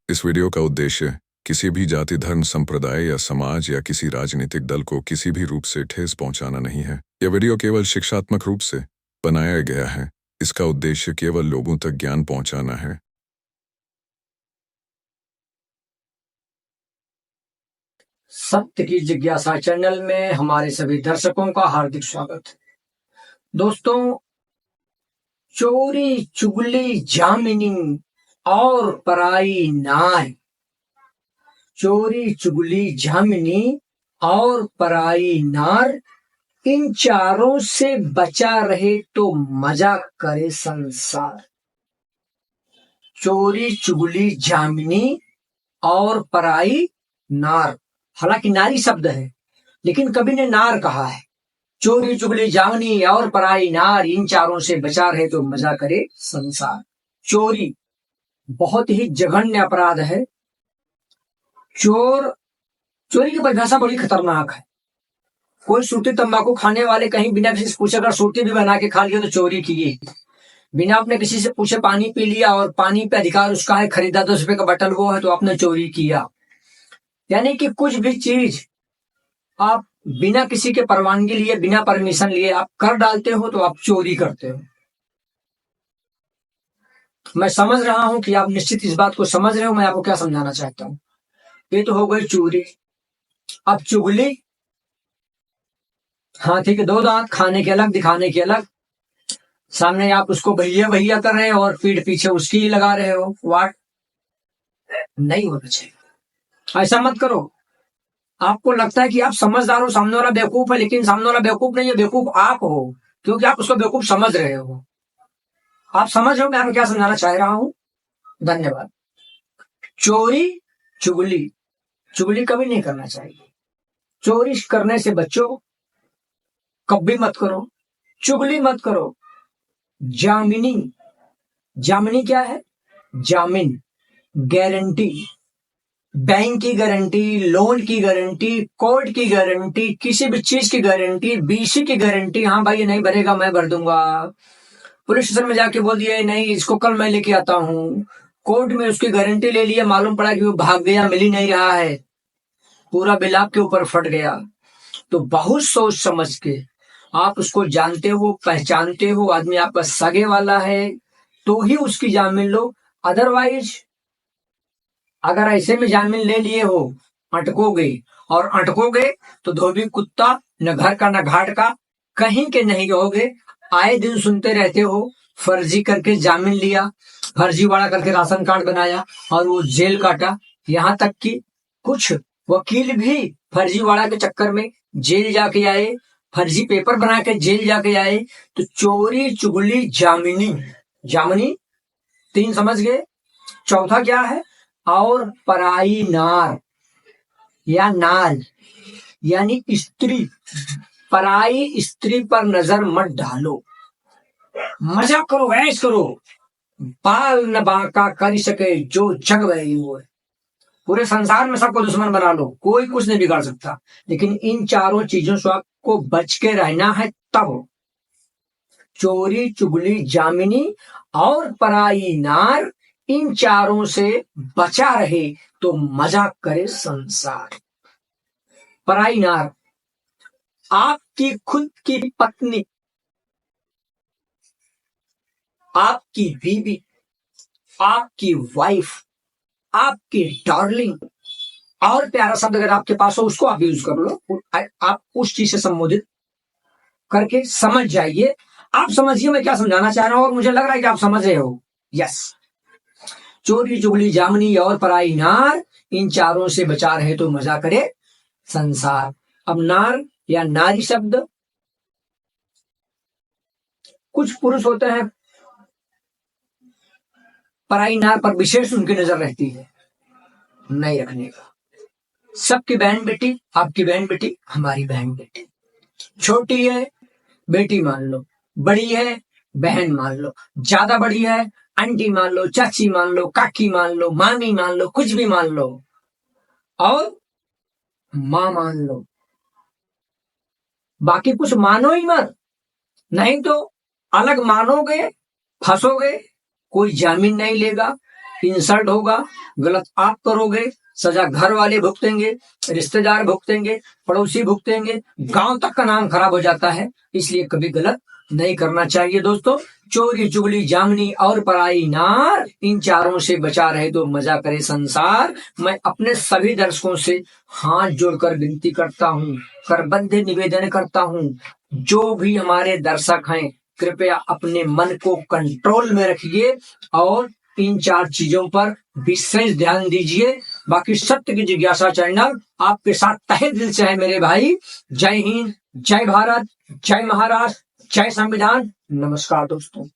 इस वीडियो का उद्देश्य किसी भी जाति, धर्म, संप्रदाय या समाज या किसी राजनीतिक दल को किसी भी रूप से ठेस पहुंचाना नहीं है। यह वीडियो केवल शिक्षात्मक रूप से बनाया गया है। इसका उद्देश्य केवल लोगों तक ज्ञान पहुंचाना है। सत्य की जिज्ञासा चैनल में हमारे सभी दर्शकों का हार्दिक स्वागत है। दोस्तों, चोरी चुगली जामिनी और पराई नार, चोरी चुगली जामिनी और पराई नार, इन चारों से बचा रहे तो मजा करे संसार। चोरी चुगली जामिनी और पराई नार, हालांकि नारी शब्द है लेकिन कवि ने नार कहा है। चोरी चुगली जामिनी और पराई नार, इन चारों से बचा रहे तो मजा करे संसार। चोरी बहुत ही जघन्य अपराध है। चोरी की परिभाषा बड़ी खतरनाक है। कोई सूती तंबाकू खाने वाले कहीं बिना किसी से पूछे अगर सूती भी बना के खा लिया तो चोरी की। बिना अपने किसी से पूछे पानी पी लिया और पानी पे अधिकार उसका है, खरीदा 10 रुपए का बटल वो है तो आपने चोरी किया। यानी कि कुछ भी चीज आप बिना किसी के परवानगी लिए, बिना परमिशन लिए आप कर डालते हो तो आप चोरी करते हो। मैं समझ रहा हूं कि आप निश्चित इस बात को समझ रहे हो। मैं आपको क्या समझाना चाहता हूं। ये तो हो गई चोरी। अब चुगली, हाथी के 2 दांत, खाने के अलग दिखाने के अलग। सामने आप उसको भैया भैया कर रहे हो और पीठ पीछे उसकी ही लगा रहे हो। वाट नहीं होना चाहिए। ऐसा मत करो। आपको लगता है कि आप समझदार हो, सामने वाला बेवकूफ है, लेकिन सामने वाला बेवकूफ नहीं है, बेवकूफ आप हो, क्योंकि आप उसको बेवकूफ समझ रहे हो। आप समझ रहे हो मैं आपको क्या समझाना चाह रहा हूं। धन्यवाद। चोरी चुगली कभी नहीं करना चाहिए। चोरी करने से बचो, कभी मत करो। चुगली मत करो। जामिनी क्या है? जामिन, गारंटी, बैंक की गारंटी, लोन की गारंटी, कोर्ट की गारंटी, किसी भी चीज की गारंटी, बीसी की गारंटी। हाँ भाई, ये नहीं भरेगा मैं भर दूंगा। पुलिस स्टेशन में जाके बोल दिया नहीं इसको कल मैं लेके आता हूँ। कोर्ट में उसकी गारंटी ले लिया, मालूम पड़ा कि वो भाग गया, मिल ही नहीं रहा है, पूरा बिल आपके ऊपर फट गया। तो बहुत सोच समझ के आप उसको जानते हो, पहचानते हो, आदमी आपका सगे वाला है तो ही उसकी जामीन लो। अदरवाइज अगर ऐसे में जामीन ले लिए हो, अटकोगे तो धोबी कुत्ता, न घर का न घाट का, कहीं के नहीं रहोगे। आए दिन सुनते रहते हो, फर्जी करके जामीन लिया, फर्जीवाड़ा करके राशन कार्ड बनाया और वो जेल काटा। यहाँ तक कि कुछ वकील भी फर्जीवाड़ा के चक्कर में जेल जाके आए, फर्जी पेपर बना के जेल जाके आए। तो चोरी चुगली जामिनी 3 समझ गए। चौथा क्या है? और पराई नार या नार यानी स्त्री। पराई स्त्री पर नजर मत डालो। मजा करो, ऐश करो, बाल न बांका कर सके जो जग वही हो। पूरे संसार में सबको दुश्मन बना लो, कोई कुछ नहीं बिगाड़ सकता, लेकिन इन चारों चीजों से आपको बच के रहना है। तब चोरी चुगली जामिनी और पराई नार, इन चारों से बचा रहे तो मजा करे संसार। पराई नार, आपकी खुद की पत्नी, आपकी बीवी, आपकी वाइफ, आपकी डार्लिंग, और प्यारा शब्द अगर आपके पास हो उसको आप यूज कर लो। आप उस चीज से संबोधित करके समझ जाइए। आप समझिए मैं क्या समझाना चाह रहा हूं और मुझे लग रहा है कि आप समझ रहे हो। यस, चोरी चुगली जामिनी और पराई नार, इन चारों से बचा रहे तो मजा करे संसार। अब नार या नारी शब्द, कुछ पुरुष होते हैं पराई नार पर विशेष उनकी नजर रहती है, नहीं रखने का। सबकी बहन बेटी, आपकी बहन बेटी, हमारी बहन बेटी। छोटी है बेटी मान लो, बड़ी है बहन मान लो, ज्यादा बड़ी है आंटी मान लो, चाची मान लो, काकी मान लो, मामी मान लो, कुछ भी मान लो, और मां मान लो। बाकी कुछ मानो ही मत, नहीं तो अलग मानोगे फंसोगे, कोई जामीन नहीं लेगा, इंसल्ट होगा, गलत आप करोगे, सजा घर वाले भुगतेंगे, रिश्तेदार भुगतेंगे, पड़ोसी भुगतेंगे, गांव तक का नाम खराब हो जाता है। इसलिए कभी गलत नहीं करना चाहिए दोस्तों। चोरी चुगली जामनी और पराई नार, इन चारों से बचा रहे तो मजा करे संसार। मैं अपने सभी दर्शकों से हाथ जोड़कर विनती करता हूँ, करबद्ध निवेदन करता हूँ, जो भी हमारे दर्शक हैं कृपया अपने मन को कंट्रोल में रखिए और इन 4 चीजों पर विशेष ध्यान दीजिए। बाकी सत्य की जिज्ञासा चैनल आपके साथ तहे दिल से है मेरे भाई। जय हिंद, जय भारत, जय महाराष्ट्र, जय संविधान। नमस्कार दोस्तों।